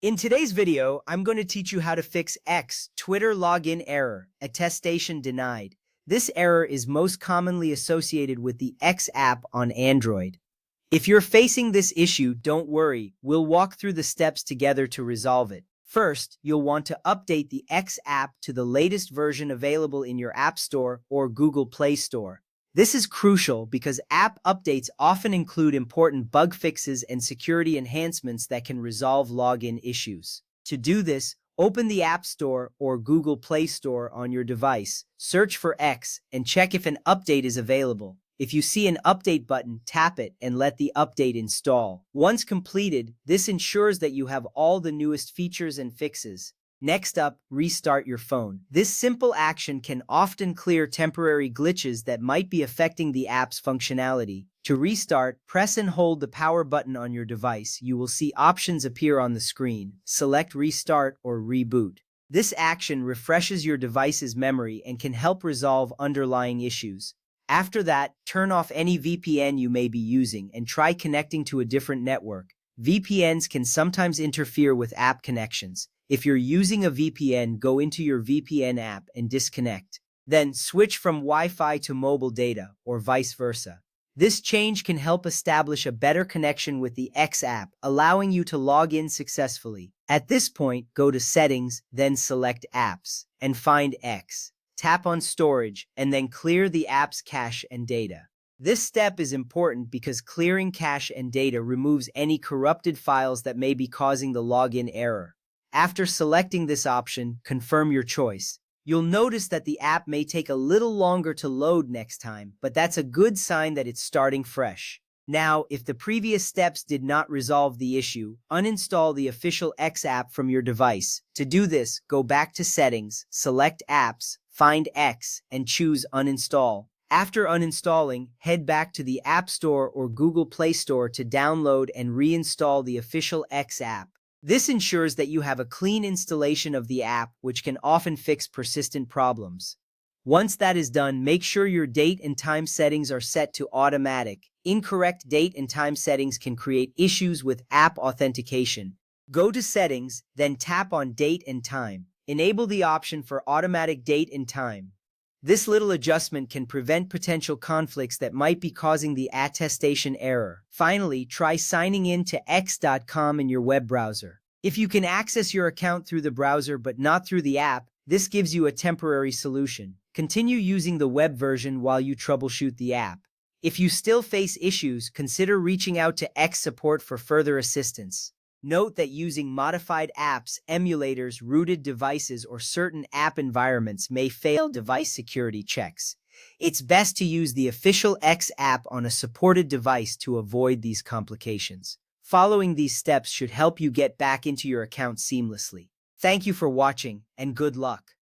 In today's video, I'm going to teach you how to fix X Twitter login error, attestation denied. This error is most commonly associated with the X app on Android. If you're facing this issue, don't worry, we'll walk through the steps together to resolve it. First, you'll want to update the X app to the latest version available in your App Store or Google Play Store. This is crucial because app updates often include important bug fixes and security enhancements that can resolve login issues. To do this, open the App Store or Google Play Store on your device, search for X, and check if an update is available. If you see an update button, tap it and let the update install. Once completed, this ensures that you have all the newest features and fixes. Next up, restart your phone. This simple action can often clear temporary glitches that might be affecting the app's functionality. To restart, press and hold the power button on your device. You will see options appear on the screen. Select Restart or Reboot. This action refreshes your device's memory and can help resolve underlying issues. After that, turn off any VPN you may be using and try connecting to a different network. VPNs can sometimes interfere with app connections. If you're using a VPN, go into your VPN app and disconnect. Then switch from Wi-Fi to mobile data, or vice versa. This change can help establish a better connection with the X app, allowing you to log in successfully. At this point, go to Settings, then select Apps, and find X. Tap on Storage, and then clear the app's cache and data. This step is important because clearing cache and data removes any corrupted files that may be causing the login error. After selecting this option, confirm your choice. You'll notice that the app may take a little longer to load next time, but that's a good sign that it's starting fresh. Now, if the previous steps did not resolve the issue, uninstall the official X app from your device. To do this, go back to Settings, select Apps, find X, and choose Uninstall. After uninstalling, head back to the App Store or Google Play Store to download and reinstall the official X app. This ensures that you have a clean installation of the app, which can often fix persistent problems. Once that is done, make sure your date and time settings are set to automatic. Incorrect date and time settings can create issues with app authentication. Go to Settings, then tap on Date and Time. Enable the option for automatic date and time. This little adjustment can prevent potential conflicts that might be causing the attestation error. Finally, try signing in to x.com in your web browser. If you can access your account through the browser but not through the app, this gives you a temporary solution. Continue using the web version while you troubleshoot the app. If you still face issues, consider reaching out to X support for further assistance. Note that using modified apps, emulators, rooted devices, or certain app environments may fail device security checks. It's best to use the official X app on a supported device to avoid these complications. Following these steps should help you get back into your account seamlessly. Thank you for watching, and good luck.